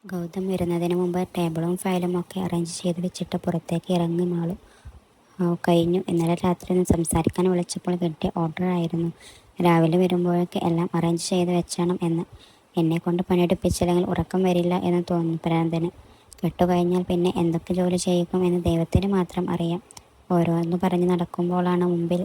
ഗൗതം വരുന്നതിന് മുമ്പ് ടേബിളും ഫയലും ഒക്കെ അറേഞ്ച് ചെയ്ത് വെച്ചിട്ട് പുറത്തേക്ക് ഇറങ്ങി മാളു. കഴിഞ്ഞു. ഇന്നലെ രാത്രി ഒന്ന് സംസാരിക്കാൻ വിളിച്ചപ്പോൾ കിട്ടിയ ഓർഡർ ആയിരുന്നു. രാവിലെ വരുമ്പോഴേക്ക് എല്ലാം അറേഞ്ച് ചെയ്ത് വെച്ചണം എന്ന്. എന്നെക്കൊണ്ട് പണിയെടുപ്പിച്ചില്ലെങ്കിൽ ഉറക്കം വരില്ല എന്ന് തോന്നുന്നു പ്രാന്തന്. കെട്ടുകഴിഞ്ഞാൽ പിന്നെ എന്തൊക്കെ ജോലി ചെയ്യിക്കും എന്ന് ദൈവത്തിന് മാത്രം അറിയാം. ഓരോന്ന് പറഞ്ഞ് നടക്കുമ്പോഴാണ് മുമ്പിൽ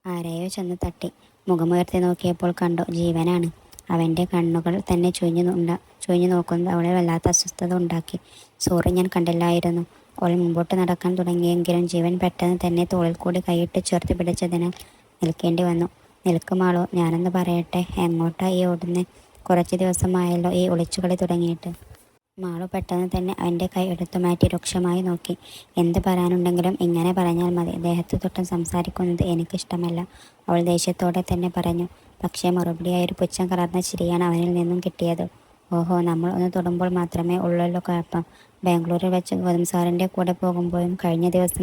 ആരെയോ ചെന്ന് തട്ടി. മുഖമുയർത്തി നോക്കിയപ്പോൾ കണ്ടു, ജീവനാണ്. അവൻ്റെ കണ്ണുകൾ തന്നെ ചുഴിഞ്ഞു നോക്കുന്നത് അവളെ വല്ലാത്ത അസ്വസ്ഥത ഉണ്ടാക്കി. സോറി, ഞാൻ കണ്ടില്ലായിരുന്നു. അവൾ മുമ്പോട്ട് നടക്കാൻ തുടങ്ങിയെങ്കിലും ജീവൻ പെട്ടെന്ന് തന്നെ തോളിൽ കൂടി കൈയിട്ട് ചേർത്ത് പിടിച്ചതിനാൽ നിൽക്കേണ്ടി വന്നു. നിൽക്കുമാളോ, ഞാനൊന്ന് പറയട്ടെ. എങ്ങോട്ടാ ഈ ഓടുന്നേ? കുറച്ച് ദിവസമായല്ലോ ഈ ഒളിച്ചുകളി തുടങ്ങിയിട്ട്. മാളു പെട്ടെന്ന് തന്നെ അവൻ്റെ കൈ എടുത്തു മാറ്റി രൂക്ഷമായി നോക്കി. എന്ത് പറയാനുണ്ടെങ്കിലും ഇങ്ങനെ പറഞ്ഞാൽ മതി. ദേഹത്ത് തൊട്ടും സംസാരിക്കുന്നത് എനിക്കിഷ്ടമല്ല, അവൾ ദേഷ്യത്തോടെ തന്നെ പറഞ്ഞു. പക്ഷേ മറുപടിയായി ഒരു പുച്ഛം കലർന്ന ചിരിയാണ് അവനിൽ നിന്നും കിട്ടിയത്. ഓഹോ, നമ്മൾ ഒന്ന് തൊടുമ്പോൾ മാത്രമേ ഉള്ളല്ലോ കുഴപ്പം. ബാംഗ്ലൂരിൽ വെച്ച് ഗൗതം സാറിൻ്റെ കൂടെ പോകുമ്പോഴും കഴിഞ്ഞ ദിവസം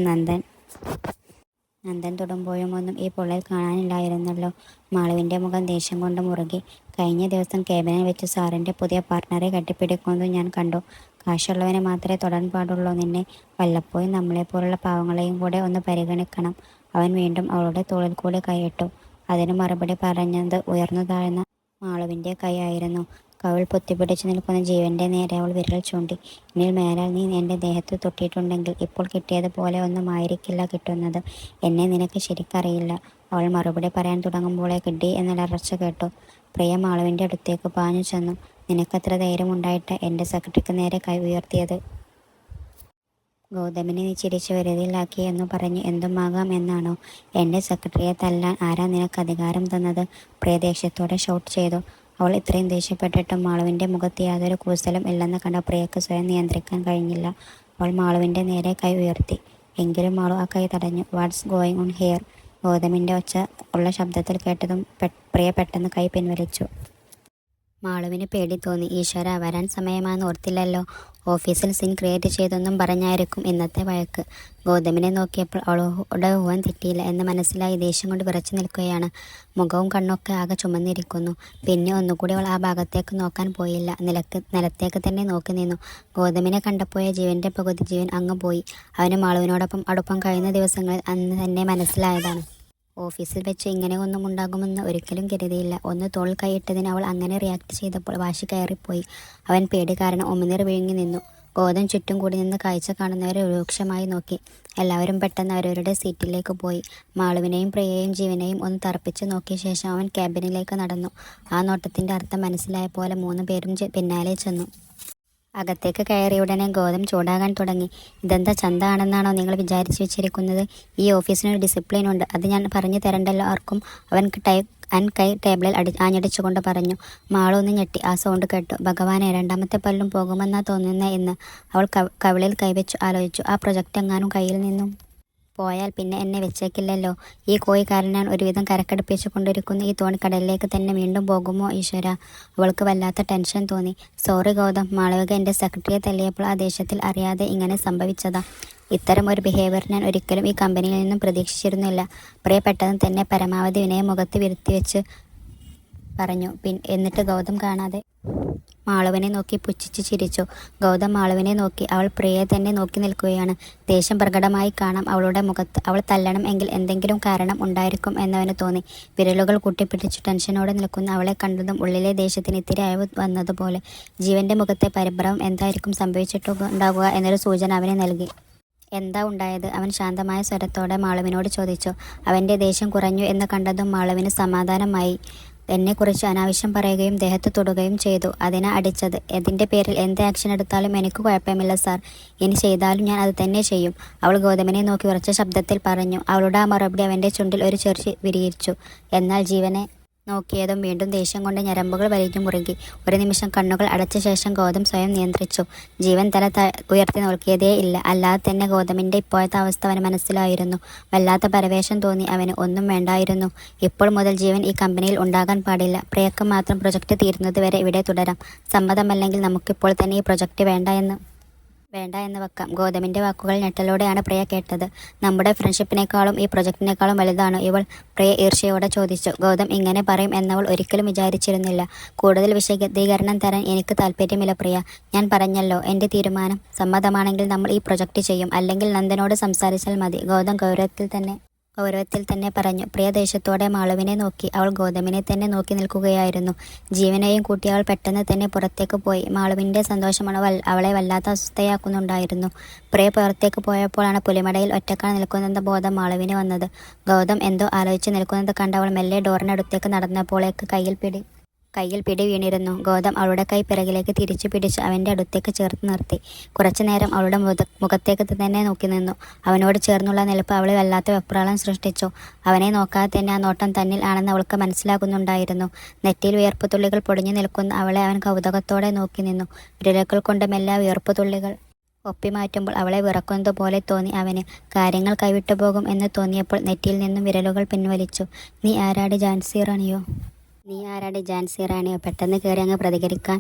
നന്ദൻ തൊടുമ്പോഴും ഒന്നും ഈ പൊള്ളൽ കാണാനില്ലായിരുന്നല്ലോ. മാളുവിൻ്റെ മുഖം ദേഷ്യം കൊണ്ട് മുറുകി. കഴിഞ്ഞ ദിവസം കേബിനിൽ വെച്ച് സാറിൻ്റെ പുതിയ പാർട്ട്ണറെ കെട്ടിപ്പിടിക്കുന്നത് ഞാൻ കണ്ടു. കാശുള്ളവനെ മാത്രമേ തൊടാൻ പാടുള്ളൂ. നിന്നെ വല്ലപ്പോഴും നമ്മളെപ്പോലുള്ള പാവങ്ങളെയും കൂടെ ഒന്ന് പരിഗണിക്കണം. അവൻ വീണ്ടും അവളുടെ തോളിൽ കൂടി കൈയിട്ടു. അതിന് മറുപടി പറഞ്ഞത് ഉയർന്നു താഴ്ന്ന മാളുവിൻ്റെ കൈയായിരുന്നു. കവിൾ പൊത്തിപ്പിടിച്ചു നിൽക്കുന്ന ജീവൻ്റെ നേരെ അവൾ വിരൽ ചൂണ്ടി. ഇനിൽ മേലാൽ നീ എൻ്റെ ദേഹത്ത് തൊട്ടിട്ടുണ്ടെങ്കിൽ ഇപ്പോൾ കിട്ടിയതുപോലെ ഒന്നും ആയിരിക്കില്ല കിട്ടുന്നത്. എന്നെ നിനക്ക് ശരിക്കറിയില്ല. അവൾ മറുപടി പറയാൻ തുടങ്ങുമ്പോഴേ കിഡി എന്നൊരർച്ച കേട്ടു. പ്രിയ മാളുവിൻ്റെ അടുത്തേക്ക് പാഞ്ഞു ചെന്നു. നിനക്കത്ര ധൈര്യമുണ്ടായിട്ട് എൻ്റെ സെക്രട്ടറിക്ക് നേരെ കൈ ഉയർത്തിയത്? ഗൗതമിനെ നീ ചിരിച്ചു വെറുതിലാക്കി എന്നു പറഞ്ഞ് എന്തുമാകാം എന്നാണോ? എൻ്റെ സെക്രട്ടറിയെ തല്ലാൻ ആരാ നിനക്ക് അധികാരം തന്നത്? പ്രിയ ദേഷ്യത്തോടെ ഷൗട്ട് ചെയ്തു. അവൾ ഇത്രയും ദേഷ്യപ്പെട്ടിട്ടും മാളുവിൻ്റെ മുഖത്ത് യാതൊരു കൂസലും ഇല്ലെന്ന് കണ്ട പ്രിയക്ക് സ്വയം നിയന്ത്രിക്കാൻ കഴിഞ്ഞില്ല. അവൾ മാളുവിൻ്റെ നേരെ കൈ ഉയർത്തി. എങ്കിലും മാളു ആ കൈ തടഞ്ഞു. What's going on here? ഗൗതമിൻ്റെ ഒച്ച ഉള്ള ശബ്ദത്തിൽ കേട്ടതും പ്രിയ പെട്ടെന്ന് കൈ പിൻവലിച്ചു. മാളുവിന് പേടി തോന്നി. ഈശ്വര, വരാൻ സമയമാണെന്ന് ഓർത്തില്ലല്ലോ. ഓഫീസിൽ സീൻ ക്രിയേറ്റ് ചെയ്തൊന്നും പറഞ്ഞായിരിക്കും ഇന്നത്തെ വഴക്ക്. ഗൗതമിനെ നോക്കിയപ്പോൾ അവളുടെ ഊഹം തെറ്റിയില്ല എന്ന് മനസ്സിലായി. ദേഷ്യം കൊണ്ട് വിറച്ചു നിൽക്കുകയാണ്. മുഖവും കണ്ണൊക്കെ ആകെ ചുമന്നിരിക്കുന്നു. പിന്നെ ഒന്നുകൂടി അവൾ ആ ഭാഗത്തേക്ക് നോക്കാൻ പോയില്ല. നിലത്തേക്ക് തന്നെ നോക്കി നിന്നു. ഗൗതമിനെ കണ്ടപ്പോയ ജീവൻ്റെ പകുതി ജീവൻ അങ്ങ് പോയി. അവന് മാളുവിനോടൊപ്പം അടുപ്പം കഴിയുന്ന ദിവസങ്ങളിൽ അന്ന് തന്നെ മനസ്സിലായതാണ്. ഓഫീസിൽ വെച്ച് ഇങ്ങനെ ഒന്നും ഉണ്ടാകുമെന്ന് ഒരിക്കലും കരുതിയില്ല. ഒന്ന് തോൾ കൈയിട്ടതിന് അവൾ അങ്ങനെ റിയാക്ട് ചെയ്തപ്പോൾ വാശി കയറിപ്പോയി. അവൻ പേടി കാരണം ഉമിനീർ വിഴുങ്ങി നിന്നു. ഗൗതം ചുറ്റും കൂടി നിന്ന് കാഴ്ച കാണുന്നവരെ രൂക്ഷമായി നോക്കി. എല്ലാവരും പെട്ടെന്ന് അവരവരുടെ സീറ്റിലേക്ക് പോയി. മാളുവിനെയും പ്രിയയെയും ജീവനെയും ഒന്ന് തറപ്പിച്ച് നോക്കിയ ശേഷം അവൻ ക്യാബിനിലേക്ക് നടന്നു. ആ നോട്ടത്തിൻ്റെ അർത്ഥം മനസ്സിലായ പോലെ 3 പേരും പിന്നാലെ ചെന്നു. അകത്തേക്ക് കയറിയ ഉടനെ ഗൗതം ചൂടാകാൻ തുടങ്ങി. ഇതെന്താ ചന്ത ആണെന്നാണോ നിങ്ങൾ വിചാരിച്ചു വെച്ചിരിക്കുന്നത്? ഈ ഓഫീസിനൊരു ഡിസിപ്ലിൻ ഉണ്ട്, അത് ഞാൻ പറഞ്ഞു തരണ്ടല്ലോ ആർക്കും. അവൻ കൈ ടേബിളിൽ ആഞ്ഞടിച്ചുകൊണ്ട് പറഞ്ഞു. മാളു ഒന്ന് ഞെട്ടി ആ സൗണ്ട് കേട്ടു. ഭഗവാനെ, 2ാമത്തെ പല്ലും പോകുമെന്നാ തോന്നുന്നേ എന്ന് അവൾ കവിളിൽ കൈവച്ചു ആലോചിച്ചു. ആ പ്രൊജക്റ്റ് എങ്ങാനും കയ്യിൽ നിന്നും പോയാൽ പിന്നെ എന്നെ വെച്ചേക്കില്ലല്ലോ. ഈ കോഴിക്കാരൻ ഞാൻ ഒരുവിധം കരക്കടുപ്പിച്ചു കൊണ്ടിരിക്കുന്ന ഈ തോണി കടലിലേക്ക് തന്നെ വീണ്ടും പോകുമോ ഈശ്വര? അവൾക്ക് വല്ലാത്ത ടെൻഷൻ തോന്നി. സോറി ഗൗതം, മാളവിക എൻ്റെ സെക്രട്ടറിയെ തല്ലിയപ്പോൾ ആ ദേഷ്യത്തിൽ അറിയാതെ ഇങ്ങനെ സംഭവിച്ചതാ. ഇത്തരം ഒരു ബിഹേവിയർ ഞാൻ ഒരിക്കലും ഈ കമ്പനിയിൽ നിന്നും പ്രതീക്ഷിച്ചിരുന്നില്ല. പ്രിയ പെട്ടെന്ന് തന്നെ പരമാവധി വിനയം മുഖത്ത് വെച്ച് പറഞ്ഞു. എന്നിട്ട് ഗൗതം കാണാതെ മാളുവിനെ നോക്കി പുച്ഛിച്ച് ചിരിച്ചു. ഗൗതം മാളുവിനെ നോക്കി. അവൾ പ്രിയയെ തന്നെ നോക്കി നിൽക്കുകയാണ്. ദേഷ്യം പ്രകടമായി കാണാം അവളുടെ മുഖത്ത്. അവൾ തല്ലണം എങ്കിൽ എന്തെങ്കിലും കാരണം ഉണ്ടായിരിക്കും എന്നവന് തോന്നി. വിരലുകൾ കൂട്ടിപ്പിടിച്ച് ടെൻഷനോടെ നിൽക്കുന്ന അവളെ കണ്ടതും ഉള്ളിലെ ദേഷ്യത്തിന് ഇത്തിരി അയവ് വന്നതുപോലെ. ജീവന്റെ മുഖത്തെ പരിഭ്രമം എന്തായിരിക്കും സംഭവിച്ചിട്ടുണ്ടാകുക എന്നൊരു സൂചന അവന് നൽകി. എന്താ ഉണ്ടായത്? അവൻ ശാന്തമായ സ്വരത്തോടെ മാളുവിനോട് ചോദിച്ചു. അവൻ്റെ ദേഷ്യം കുറഞ്ഞു എന്ന് കണ്ടതും മാളുവിന് സമാധാനമായി. എന്നെക്കുറിച്ച് അനാവശ്യം പറയുകയും ദേഹത്ത് തൊടുകയും ചെയ്തു. അതിനാ അടിച്ചത്. അതിൻ്റെ പേരിൽ എന്ത് ആക്ഷൻ എടുത്താലും എനിക്ക് കുഴപ്പമില്ല സാർ. ഇനി ചെയ്താലും ഞാൻ അത് തന്നെ ചെയ്യും, അവൾ ഗൗതമിനെ നോക്കി ഉറച്ച ശബ്ദത്തിൽ പറഞ്ഞു. അവളുടെ ആ മറുപടി അവൻ്റെ ചുണ്ടിൽ ഒരു ചെറിയ വിരിയിച്ചു. എന്നാൽ ജീവനെ നോക്കിയതും വീണ്ടും ദേഷ്യം കൊണ്ട് ഞരമ്പുകൾ വലിഞ്ഞു മുറുകി. ഒരു നിമിഷം കണ്ണുകൾ അടച്ച ശേഷം ഗൗതം സ്വയം നിയന്ത്രിച്ചു. ജീവൻ തല ഉയർത്തി നോക്കിയതേ ഇല്ല. അല്ലാതെ തന്നെ ഗൗതമിൻ്റെ ഇപ്പോഴത്തെ അവസ്ഥ അവന് മനസ്സിലായിരുന്നു. വല്ലാത്ത പരവേശം തോന്നി അവന്. ഒന്നും വേണ്ടായിരുന്നു. ഇപ്പോൾ മുതൽ ജീവൻ ഈ കമ്പനിയിൽ ഉണ്ടാകാൻ പാടില്ല. പ്രിയക്ക് മാത്രം പ്രൊജക്റ്റ് തീരുന്നത് വരെ ഇവിടെ തുടരാം. സമ്മതമല്ലെങ്കിൽ നമുക്കിപ്പോൾ തന്നെ ഈ പ്രൊജക്റ്റ് വേണ്ട എന്ന് വേണ്ട എന്ന് വെക്കാം. ഗൗതമിന്റെ വാക്കുകൾ ഞെട്ടലോടെയാണ് പ്രിയ കേട്ടത്. നമ്മുടെ ഫ്രണ്ട്ഷിപ്പിനേക്കാളും ഈ പ്രൊജക്ടിനേക്കാളും വലുതാണോ ഇവൾ? പ്രിയ ഈർഷ്യയോടെ ചോദിച്ചു. ഗൗതം ഇങ്ങനെ പറയും എന്നവൾ ഒരിക്കലും വിചാരിച്ചിരുന്നില്ല. കൂടുതൽ വിശദീകരണം തരാൻ എനിക്ക് താല്പര്യമില്ല പ്രിയ. ഞാൻ പറഞ്ഞല്ലോ എന്റെ തീരുമാനം. സമ്മതമാണെങ്കിൽ നമ്മൾ ഈ പ്രൊജക്ട് ചെയ്യും, അല്ലെങ്കിൽ നന്ദനോട് സംസാരിച്ചാൽ മതി. ഗൗതം ഗൗരവത്തിൽ തന്നെ പറഞ്ഞു. പ്രിയ ദേഷ്യത്തോടെ മാളുവിനെ നോക്കി. അവൾ ഗൗതമിനെ തന്നെ നോക്കി നിൽക്കുകയായിരുന്നു. ജീവനെയും കൂട്ടി അവൾ പെട്ടെന്ന് തന്നെ പുറത്തേക്ക് പോയി. മാളുവിന്റെ സന്തോഷമാണ് അവളെ വല്ലാത്ത അസ്വസ്ഥയാക്കുന്നുണ്ടായിരുന്നു. പ്രിയ പുറത്തേക്ക് പോയപ്പോഴാണ് പുലിമടയിൽ ഒറ്റക്കാണ് നിൽക്കുന്നെന്ന ബോധം മാളുവിന് വന്നത്. ഗൗതം എന്തോ ആലോചിച്ച് നിൽക്കുന്നത് കണ്ട് അവൾ മെല്ലെ ഡോറിനടുത്തേക്ക് നടന്നപ്പോഴേക്ക് കയ്യിൽ പിടി വീണിരുന്നു. ഗൗതം അവളുടെ കൈ പിറകിലേക്ക് തിരിച്ചു പിടിച്ച് അവൻ്റെ അടുത്തേക്ക് ചേർത്ത് നിർത്തി. കുറച്ചു നേരം അവളുടെ മുഖത്തേക്ക് തന്നെ നോക്കി നിന്നു. അവനോട് ചേർന്നുള്ള നിൽപ്പ് അവളെ വല്ലാത്ത വെപ്രാളം സൃഷ്ടിച്ചു. അവനെ നോക്കാതെ തന്നെ ആ നോട്ടം തന്നിൽ ആണെന്ന് അവൾക്ക് മനസ്സിലാകുന്നുണ്ടായിരുന്നു. നെറ്റിയിൽ വിയർപ്പ് തുള്ളികൾ പൊടിഞ്ഞു നിൽക്കുന്ന അവളെ അവൻ കൗതുകത്തോടെ നോക്കി നിന്നു. വിരലുകൾ കൊണ്ട് മെല്ലെ വിയർപ്പ് തുള്ളികൾ ഒപ്പിമാറ്റുമ്പോൾ അവളെ വിറക്കുന്നത് പോലെ തോന്നി അവന്. കാര്യങ്ങൾ കൈവിട്ടുപോകും എന്ന് തോന്നിയപ്പോൾ നെറ്റിയിൽ നിന്നും വിരലുകൾ പിൻവലിച്ചു. നീ ആരാടി ജാൻസി റാണിയോ? പെട്ടെന്ന് കയറി അങ്ങ് പ്രതികരിക്കാൻ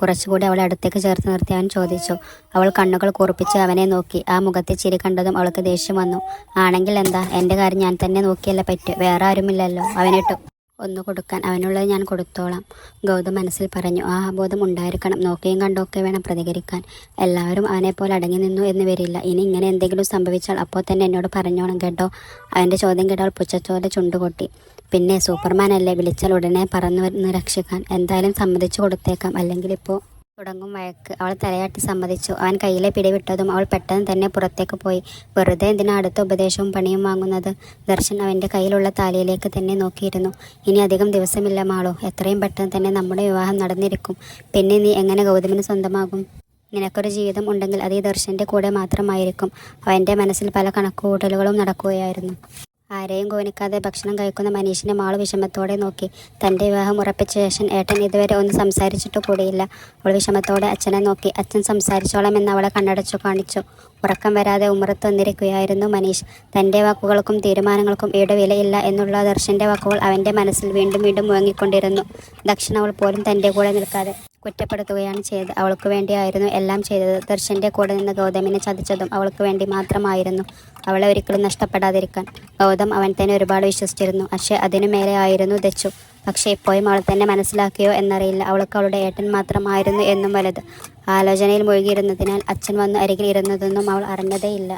കുറച്ചുകൂടി അവളെ അടുത്തേക്ക് ചേർത്ത് നിർത്തി അവൻ ചോദിച്ചു. അവൾ കണ്ണുകൾ കൂർപ്പിച്ച് അവനെ നോക്കി. ആ മുഖത്തെ ചിരി കണ്ടതും അവൾക്ക് ദേഷ്യം വന്നു. ആണെങ്കിൽ എന്താ, എൻ്റെ കാര്യം ഞാൻ തന്നെ നോക്കിയല്ലേ പറ്റൂ. വേറെ ആരുമില്ലല്ലോ അവനിട്ടു ഒന്നു കൊടുക്കാൻ. അവനുള്ളത് ഞാൻ കൊടുത്തോളാം, ഗൗതം മനസ്സിൽ പറഞ്ഞു. ആ ബോധം ഉണ്ടായിരിക്കണം. നോക്കിയും കണ്ടൊക്കെ വേണം പ്രതികരിക്കാൻ. എല്ലാവരും അവനെപ്പോലെ അടങ്ങി നിന്നു എന്ന് വരില്ല. ഇനി ഇങ്ങനെ എന്തെങ്കിലും സംഭവിച്ചാൽ അപ്പോൾ തന്നെ എന്നോട് പറഞ്ഞോണം കേട്ടോ. അവൻ്റെ ചോദ്യം കേട്ടവൾ പുച്ഛത്തോടെ ചുണ്ടുകൊട്ടി. പിന്നെ സൂപ്പർമാൻ അല്ലേ, വിളിച്ചാൽ ഉടനെ പറന്നു രക്ഷിക്കാൻ. എന്തായാലും സമ്മതിച്ചു കൊടുത്തേക്കാം, അല്ലെങ്കിൽ ഇപ്പോൾ തുടങ്ങും വഴക്ക്. അവൾ തലയാട്ടി സമ്മതിച്ചു. അവൻ കയ്യിലെ പിടിവിട്ടതും അവൾ പെട്ടെന്ന് തന്നെ പുറത്തേക്ക് പോയി. വെറുതെ എന്തിനാ അടുത്ത ഉപദേശവും പണിയും വാങ്ങുന്നത്? ദർശൻ അവൻ്റെ കയ്യിലുള്ള താലിയിലേക്ക് തന്നെ നോക്കിയിരുന്നു. ഇനി അധികം ദിവസമില്ല മാളു, എത്രയും പെട്ടെന്ന് തന്നെ നമ്മുടെ വിവാഹം നടന്നിരിക്കും. പിന്നെ നീ എങ്ങനെ ഗൗതമിന് സ്വന്തമാകും? നിനക്കൊരു ജീവിതം ഉണ്ടെങ്കിൽ അത് ഈ ദർശൻ്റെ കൂടെ മാത്രമായിരിക്കും. അവൻ്റെ മനസ്സിൽ പല കണക്കുകൂട്ടലുകളും നടക്കുകയായിരുന്നു. ആരെയും ഗൗനിക്കാതെ ഭക്ഷണം കഴിക്കുന്ന മനീഷിനെ മാളു വിഷമത്തോടെ നോക്കി. തൻ്റെ വിവാഹം ഉറപ്പിച്ച ശേഷം ഏട്ടൻ ഇതുവരെ ഒന്നും സംസാരിച്ചിട്ട് കൂടിയില്ല. അവൾ വിഷമത്തോടെ അച്ഛനെ നോക്കി. അച്ഛൻ സംസാരിച്ചോളാം എന്ന് അവളെ കണ്ണടച്ചു കാണിച്ചു. ഉറക്കം വരാതെ ഉമ്മറത്ത് വന്നിരിക്കുകയായിരുന്നു മനീഷ്. തൻ്റെ വാക്കുകൾക്കും തീരുമാനങ്ങൾക്കും ഇവിടെ വിലയില്ല എന്നുള്ള ദർശൻ്റെ വാക്കുകൾ അവൻ്റെ മനസ്സിൽ വീണ്ടും വീണ്ടും മുഴങ്ങിക്കൊണ്ടിരുന്നു. ദക്ഷിണ അവൾ പോലും തൻ്റെ കൂടെ നിൽക്കാതെ കുറ്റപ്പെടുത്തുകയാണ് ചെയ്തത്. അവൾക്ക് വേണ്ടിയായിരുന്നു എല്ലാം ചെയ്തത്. ദർശൻ്റെ കൂടെ നിന്ന് ഗൗതമിനെ ചതിച്ചതും അവൾക്ക് വേണ്ടി മാത്രമായിരുന്നു, അവളെ ഒരിക്കലും നഷ്ടപ്പെടാതിരിക്കാൻ. ഗൗതം അവൻ തന്നെ ഒരുപാട് വിശ്വസിച്ചിരുന്നു. പക്ഷേ അതിനു മേലെ ആയിരുന്നു ദച്ചു. പക്ഷേ ഇപ്പോഴും അവൾ തന്നെ മനസ്സിലാക്കിയോ എന്നറിയില്ല. അവൾക്ക് അവളുടെ ഏട്ടൻ മാത്രമായിരുന്നു എന്നും വലുത്. ആലോചനയിൽ മുഴുകിയിരുന്നതിനാൽ അച്ഛൻ വന്ന് അരികിൽ ഇരുന്നതൊന്നും അവൾ അറിഞ്ഞതേയില്ല.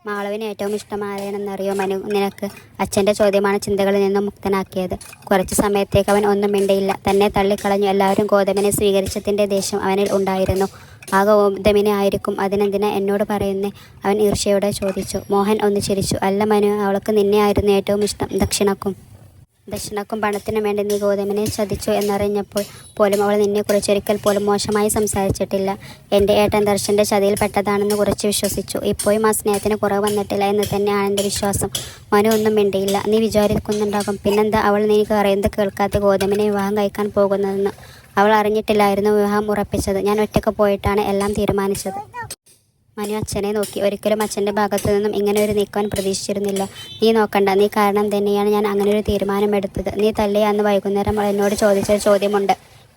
മാളവിന് ഏറ്റവും ഇഷ്ടം ആരെയാണെന്നറിയോ മനു നിനക്ക്? അച്ഛൻ്റെ ചോദ്യമാണ് ചിന്തകളിൽ നിന്നും മുക്തനാക്കിയത്. കുറച്ചു സമയത്തേക്ക് അവൻ ഒന്നും മിണ്ടിയില്ല. തന്നെ തള്ളിക്കളഞ്ഞു എല്ലാവരും ഗൗതമിനെ സ്വീകരിച്ചതിൻ്റെ ദേഷ്യം അവനിൽ ഉണ്ടായിരുന്നു. ആ ഗൗതമിനെ ആയിരിക്കും അതിനെന്തിനാ എന്നോട് പറയുന്നേ? അവൻ ഈർഷ്യയോടെ ചോദിച്ചു. മോഹൻ ഒന്ന് ചിരിച്ചു. അല്ല മനു, അവൾക്ക് നിന്നെ ആയിരുന്നു ഏറ്റവും ഇഷ്ടം. ദക്ഷിണക്കും പണത്തിനു വേണ്ടി നീ ഗൗതമിനെ ചതിച്ചു എന്നറിഞ്ഞപ്പോൾ പോലും അവൾ നിന്നെക്കുറിച്ച് ഒരിക്കൽ പോലും മോശമായി സംസാരിച്ചിട്ടില്ല. എൻ്റെ ഏട്ടൻ ദർശൻ്റെ ചതിയിൽ പെട്ടതാണെന്ന് കുറച്ച് വിശ്വസിച്ചു. ഇപ്പോഴും ആ സ്നേഹത്തിന് കുറവ് വന്നിട്ടില്ല എന്ന് തന്നെയാണ് എൻ്റെ വിശ്വാസം. മനു ഒന്നും മിണ്ടിയില്ല. നീ വിചാരിക്കുന്നുണ്ടാകും പിന്നെന്താ അവൾ നീ പറയുന്നത് കേൾക്കാത്ത ഗൗതമിനെ വിവാഹം കഴിക്കാൻ പോകുന്നതെന്ന്. അവൾ അറിഞ്ഞിട്ടില്ലായിരുന്നു വിവാഹം ഉറപ്പിച്ചത്. ഞാൻ ഒറ്റയ്ക്ക് പോയിട്ടാണ് എല്ലാം തീരുമാനിച്ചത്. മനു അച്ഛനെ നോക്കി. ഒരിക്കലും അച്ഛൻ്റെ ഭാഗത്തു നിന്നും ഇങ്ങനെ ഒരു നീക്കാൻ പ്രതീക്ഷിച്ചിരുന്നില്ല. നീ നോക്കണ്ട, നീ കാരണം തന്നെയാണ് ഞാൻ അങ്ങനെ ഒരു തീരുമാനമെടുത്തത്. നീ തല്ലേ അന്ന് വൈകുന്നേരം എന്നോട് ചോദിച്ച ചോദ്യമുണ്ട്.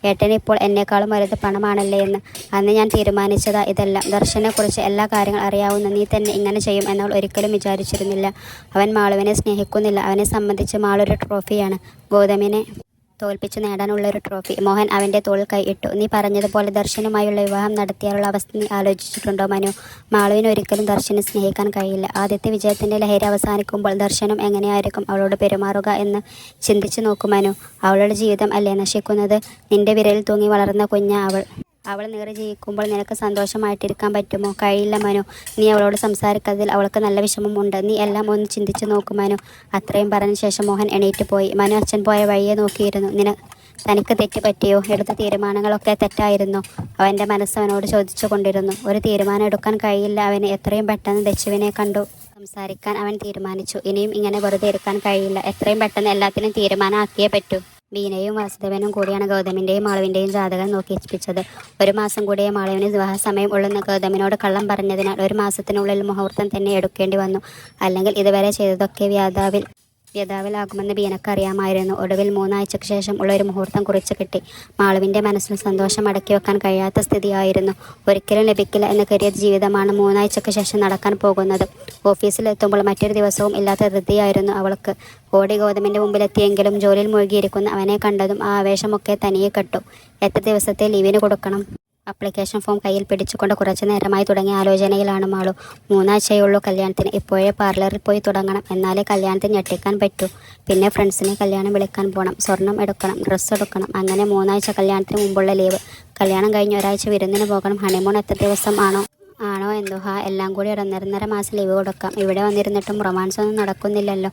ഏട്ടന് ഇപ്പോൾ എന്നെക്കാളും വലുത് പണമാണല്ലേ എന്ന്. അന്ന് ഞാൻ തീരുമാനിച്ചതാ ഇതെല്ലാം. ദർശനെക്കുറിച്ച് എല്ലാ കാര്യങ്ങൾ അറിയാവുന്ന നീ തന്നെ ഇങ്ങനെ ചെയ്യും എന്നവൾ ഒരിക്കലും വിചാരിച്ചിരുന്നില്ല. അവൻ മാളുവിനെ സ്നേഹിക്കുന്നില്ല. അവനെ സംബന്ധിച്ച് മാളൊരു ട്രോഫിയാണ്, ഗൗതമിനെ തോൽപ്പിച്ചു നേടാനുള്ളൊരു ട്രോഫി. മോഹൻ അവൻ്റെ തോളിൽ കൈയിട്ടു. നീ പറഞ്ഞതുപോലെ ദർശനുമായുള്ള വിവാഹം നടത്തിയാലുള്ള അവസ്ഥ നീ ആലോചിച്ചിട്ടുണ്ടോ മനു? മാളുവിന് ഒരിക്കലും ദർശനെ സ്നേഹിക്കാൻ കഴിയില്ല. ആദ്യത്തെ വിജയത്തിൻ്റെ ലഹരി അവസാനിക്കുമ്പോൾ ദർശനം എങ്ങനെയായിരിക്കും അവളോട് പെരുമാറുക എന്ന് ചിന്തിച്ചു നോക്കൂ മനു. അവളുടെ ജീവിതം അല്ലേ നശിക്കുന്നത്? നിന്റെ വിരലിൽ തൂങ്ങി വളർന്ന കുഞ്ഞാ അവൾ നേറി ജീവിക്കുമ്പോൾ നിനക്ക് സന്തോഷമായിട്ടിരിക്കാൻ പറ്റുമോ? കഴിയില്ല മനു. നീ അവളോട് സംസാരിക്കാത്തതിൽ അവൾക്ക് നല്ല വിഷമമുണ്ട്. നീ എല്ലാം ഒന്ന് ചിന്തിച്ചു നോക്കൂ മനു. അത്രയും പറഞ്ഞ ശേഷം മോഹൻ എണീറ്റ് പോയി. മനു അച്ഛൻ പോയ വഴിയെ നോക്കിയിരുന്നു. തനിക്ക് തെറ്റ് പറ്റിയോ? എടുത്ത തീരുമാനങ്ങളൊക്കെ തെറ്റായിരുന്നു? അവൻ്റെ മനസ്സ് അവനോട് ചോദിച്ചു കൊണ്ടിരുന്നു. ഒരു തീരുമാനം എടുക്കാൻ കഴിയില്ല അവന്. എത്രയും പെട്ടെന്ന് ദച്ചുവിനെ കണ്ടു സംസാരിക്കാൻ അവൻ തീരുമാനിച്ചു. ഇനിയും ഇങ്ങനെ വെറുതെ ഇരിക്കാൻ കഴിയില്ല. എത്രയും പെട്ടെന്ന് എല്ലാത്തിനും തീരുമാനമാക്കിയേ പറ്റൂ. ബീനയും വാസുദേവനും കൂടിയാണ് ഗൗതമിൻ്റെയും മാളുവിൻ്റെയും ജാതകം നോക്കിപ്പിച്ചത്. 1 മാസം കൂടിയ മാളുവിന് വിവാഹ സമയം ഉള്ളെന്ന് ഗൗതമിനോട് കള്ളം പറഞ്ഞതിനാൽ 1 മാസത്തിനുള്ളിൽ മുഹൂർത്തം തന്നെ എടുക്കേണ്ടി വന്നു. അല്ലെങ്കിൽ ഇതുവരെ ചെയ്തതൊക്കെ വ്യാതാവിൽ വ്യഥാവിലാകുമെന്ന് ബീനക്കറിയാമായിരുന്നു. ഒടുവിൽ 3 ആഴ്ചയ്ക്ക് ശേഷം ഉള്ള ഒരു മുഹൂർത്തം കുറിച്ച് കിട്ടി. മാളുവിൻ്റെ മനസ്സിൽ സന്തോഷം അടക്കി വെക്കാൻ കഴിയാത്ത സ്ഥിതിയായിരുന്നു. ഒരിക്കലും ലഭിക്കില്ല എന്ന് കരുതിയ ജീവിതമാണ് 3 ആഴ്ചയ്ക്ക് ശേഷം നടക്കാൻ പോകുന്നത്. ഓഫീസിലെത്തുമ്പോൾ മറ്റൊരു ദിവസവും ഇല്ലാത്ത ധൃതിയായിരുന്നു അവൾക്ക്. ഓടി ഗൗതമിൻ്റെ മുമ്പിലെത്തിയെങ്കിലും ജോലിയിൽ മുഴുകിയിരിക്കുന്ന അവനെ കണ്ടതും ആ ആവേശമൊക്കെ തനിയെ കെട്ടു. എത്ര ദിവസത്തെ ലീവിന് കൊടുക്കണം? ആപ്ലിക്കേഷൻ ഫോം കയ്യിൽ പിടിച്ചുകൊണ്ട് കുറച്ചു നേരമായി തുടങ്ങിയ ആലോചനയിലാണ് മാളു. 3 ആഴ്ചയുള്ളൂ കല്യാണത്തിന്. ഇപ്പോഴേ പാർലറിൽ പോയി തുടങ്ങണം. എന്നാലേ കല്യാണത്തിന് ഞെട്ടിക്കാൻ പറ്റൂ. പിന്നെ ഫ്രണ്ട്സിനെ കല്യാണം വിളിക്കാൻ പോകണം, സ്വർണം എടുക്കണം, ഡ്രസ്സ് എടുക്കണം. അങ്ങനെ 3 ആഴ്ച കല്യാണത്തിന് മുമ്പുള്ള ലീവ്. കല്യാണം കഴിഞ്ഞ് ഒരാഴ്ച വിരുന്നിന് പോകണം. ഹണിമൂൺ എത്ര ദിവസം ആണോ എന്തോ എല്ലാം കൂടി ഒരു 1.5 മാസം ലീവ് കൊടുക്കാം. ഇവിടെ വന്നിരുന്നിട്ടും റൊമാൻസ് ഒന്നും നടക്കുന്നില്ലല്ലോ.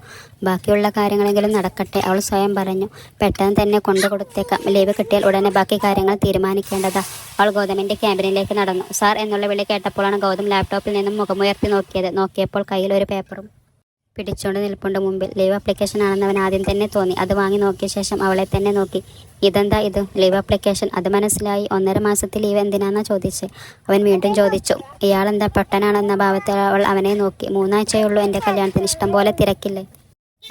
ബാക്കിയുള്ള കാര്യങ്ങളെങ്കിലും നടക്കട്ടെ, അവൾ സ്വയം പറഞ്ഞു. പെട്ടെന്ന് തന്നെ കൊണ്ടു കൊടുത്തേക്കാം. ലീവ് കിട്ടിയാൽ ഉടനെ ബാക്കി കാര്യങ്ങൾ തീരുമാനിക്കേണ്ടതാ. അവൾ ഗൗതമിൻ്റെ ക്യാബിനിലേക്ക് നടന്നു. സാർ എന്നുള്ള വിളി കേട്ടപ്പോഴാണ് ഗൗതം ലാപ്ടോപ്പിൽ നിന്നും മുഖമുയർത്തി നോക്കിയപ്പോൾ കയ്യിൽ ഒരു പേപ്പറും പിടിച്ചോണ്ട് നിൽപ്പുണ്ട് മുമ്പിൽ. ലീവ് ആപ്ലിക്കേഷൻ ആണെന്ന് അവൻ ആദ്യം തന്നെ തോന്നി. അത് വാങ്ങി നോക്കിയ ശേഷം അവളെ തന്നെ നോക്കി. ഇതെന്താ ഇത്? Leave application? അത് മനസ്സിലായി. 1.5 മാസത്തെ ലീവ് എന്തിനാന്നാ ചോദിച്ചേ? അവൻ വീണ്ടും ചോദിച്ചു. ഇയാളെന്താ പൊട്ടനാണെന്ന ഭാവത്തിൽ അവൾ അവനെ നോക്കി. 3 ആഴ്ചയുള്ളൂ എൻ്റെ കല്യാണത്തിന്. ഇഷ്ടം പോലെ തിരക്കില്ലേ?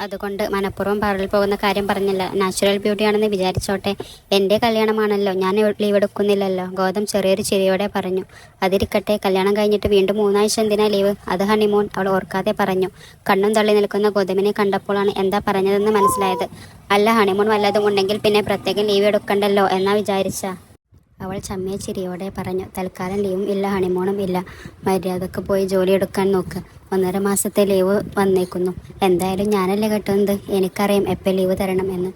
അതുകൊണ്ട് മനഃപൂർവ്വം പാർലറിൽ പോകുന്ന കാര്യം പറഞ്ഞില്ല. നാച്ചുറൽ ബ്യൂട്ടിയാണെന്ന് വിചാരിച്ചോട്ടെ. എൻ്റെ കല്യാണമാണല്ലോ, ഞാൻ ലീവ് എടുക്കുന്നില്ലല്ലോ. ഗൗതം ചെറിയൊരു ചിരിയോടെ പറഞ്ഞു. അതിരിക്കട്ടെ, കല്യാണം കഴിഞ്ഞിട്ട് വീണ്ടും 3 ആഴ്ച എന്തിനാ ലീവ്? അത് ഹണിമൂൺ, അവൾ ഓർക്കാതെ പറഞ്ഞു. കണ്ണും തള്ളി നിൽക്കുന്ന ഗൗതമിനെ കണ്ടപ്പോഴാണ് എന്താ പറഞ്ഞതെന്ന് മനസ്സിലായത്. അല്ല, ഹണിമൂൺ വല്ലതും ഉണ്ടെങ്കിൽ പിന്നെ പ്രത്യേകം ലീവ് എടുക്കണ്ടല്ലോ എന്നാ വിചാരിച്ച? അവൾ ചമ്മിയ ചിരിയോടെ പറഞ്ഞു. തൽക്കാലം ലീവും ഇല്ല, ഹണിമൂണും ഇല്ല. മര്യാദക്ക് പോയി ജോലി എടുക്കാൻ നോക്ക്. 1.5 മാസത്തെ ലീവ് വന്നേക്കുന്നു. എന്തായാലും ഞാനല്ലേ കെട്ടുന്നത്. എനിക്കറിയാം എപ്പോൾ ലീവ് തരണം എന്ന്.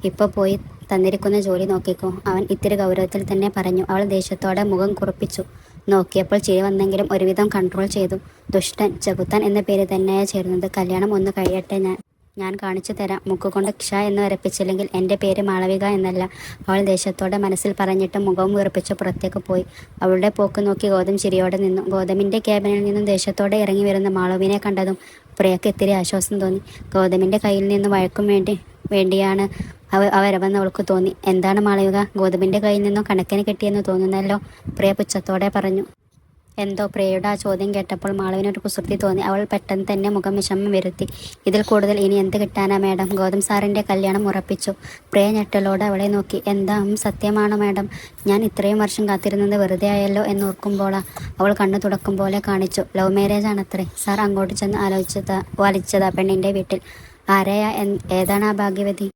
ഇപ്പോൾ പോയി തന്നിരിക്കുന്ന ജോലി നോക്കിക്കോ. അവൻ ഇത്തിരി ഗൗരവത്തിൽ തന്നെ പറഞ്ഞു. അവൾ ദേഷ്യത്തോടെ മുഖം കുറിപ്പിച്ചു. നോക്കിയപ്പോൾ ചിരി വന്നെങ്കിലും ഒരുവിധം കൺട്രോൾ ചെയ്തു. ദുഷ്ടൻ, ചെകുത്താൻ എന്ന പേര് തന്നെയാണ് ചേരുന്നത്. കല്യാണം ഒന്ന് കഴിയട്ടെ, ഞാൻ കാണിച്ചു തരാം. മുക്കുകൊണ്ട് ക്ഷ എന്ന് വരപ്പിച്ചില്ലെങ്കിൽ എൻ്റെ പേര് മാളവിക എന്നല്ല. അവൾ ദേഷ്യത്തോടെ മനസ്സിൽ പറഞ്ഞിട്ട് മുഖവും വീർപ്പിച്ച് പുറത്തേക്ക് പോയി. അവളുടെ പോക്ക് നോക്കി ഗൗതം ചിരിയോടെ നിന്നു. ഗൗതമിൻ്റെ ക്യാബിനിൽ നിന്നും ദേഷ്യത്തോടെ ഇറങ്ങി വരുന്ന മാളവിനെ കണ്ടതും പ്രിയക്ക് ഇത്തിരി ആശ്വാസം തോന്നി. ഗൗതമിൻ്റെ കയ്യിൽ നിന്ന് വഴക്കും വേണ്ടിയാണ് അവരവെന്ന് അവൾക്ക് തോന്നി. എന്താണ് മാളവിക, ഗൗതമിൻ്റെ കയ്യിൽ നിന്നും കണക്കിന് കിട്ടിയെന്ന് തോന്നുന്നല്ലോ? പ്രിയ പുച്ഛത്തോടെ പറഞ്ഞു. എന്തോ? പ്രിയയുടെ ആ ചോദ്യം കേട്ടപ്പോൾ മാളവിനൊരു കുസൃതി തോന്നി. അവൾ പെട്ടെന്ന് തന്നെ മുഖം വിഷമം വരുത്തി. ഇതിൽ കൂടുതൽ ഇനി എന്ത് കിട്ടാനാ മാഡം? ഗൗതം സാറിൻ്റെ കല്യാണം ഉറപ്പിച്ചു. പ്രിയ ഞെട്ടലോടെ അവളെ നോക്കി. എന്താ? സത്യമാണോ മാഡം? ഞാൻ ഇത്രയും വർഷം കാത്തിരുന്നത് വെറുതെ ആയല്ലോ എന്നോർക്കുമ്പോളാ. അവൾ കണ്ണു തുടക്കും പോലെ കാണിച്ചു. Love marriage ആണത്രേ. സാർ അങ്ങോട്ട് ചെന്ന് വലിച്ചതാ പെണ്ണിൻ്റെ വീട്ടിൽ. ആരെയാ? ഏതാണ് ആ ഭാഗ്യവതി?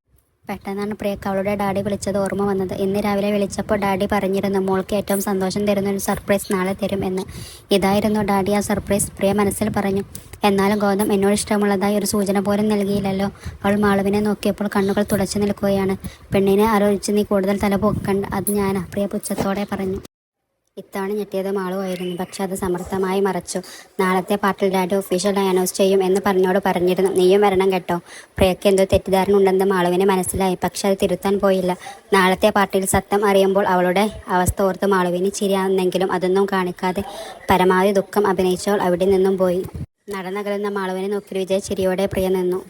പെട്ടെന്നാണ് പ്രിയക്ക് അവളുടെ ഡാഡി വിളിച്ചത് ഓർമ്മ വന്നത്. ഇന്ന് രാവിലെ വിളിച്ചപ്പോൾ ഡാഡി പറഞ്ഞിരുന്നു മോൾക്ക് ഏറ്റവും സന്തോഷം തരുന്ന ഒരു സർപ്രൈസ് നാളെ തരും എന്ന്. ഇതായിരുന്നു ഡാഡി ആ സർപ്രൈസ്? പ്രിയ മനസ്സിൽ പറഞ്ഞു. എന്നാലും ഗൗതം എന്നോട് ഇഷ്ടമുള്ളതായി ഒരു സൂചന പോലും നൽകിയില്ലല്ലോ. അവൾ മാളവിനെ നോക്കിയപ്പോൾ കണ്ണുകൾ തുടച്ചു നിൽക്കുകയാണ്. പെണ്ണിനെ ആലോചിച്ച് നീ കൂടുതൽ തല പൊക്കണ്ട. അത് ഞാനാ, പ്രിയ പുച്ഛത്തോടെ പറഞ്ഞു. ഇത്തവണ ഞെട്ടിയത് മാളുവായിരുന്നു. പക്ഷെ അത് സമർത്ഥമായി മറച്ചു. നാളത്തെ പാർട്ടിൽ ഡാഡി ഒഫീഷ്യലായി അനൗൺസ് ചെയ്യും എന്ന് പറഞ്ഞിരുന്നു. നീയും വരണം കേട്ടോ. പ്രിയക്ക് എന്തോ തെറ്റിദ്ധാരണ ഉണ്ടെന്ന് മാളുവിന് മനസ്സിലായി. പക്ഷെ അത് തിരുത്താൻ പോയില്ല. നാളത്തെ പാർട്ടിയിൽ സത്യം അറിയുമ്പോൾ അവളുടെ അവസ്ഥ ഓർത്ത് മാളുവിന് ചിരിയാവുന്നെങ്കിലും അതൊന്നും കാണിക്കാതെ പരമാവധി ദുഃഖം അഭിനയിച്ചവൾ അവിടെ നിന്നും പോയി. നടന്നകലുന്ന മാളുവിനെ നോക്കി വിജയ ചിരിയോടെ പ്രിയ നിന്നു.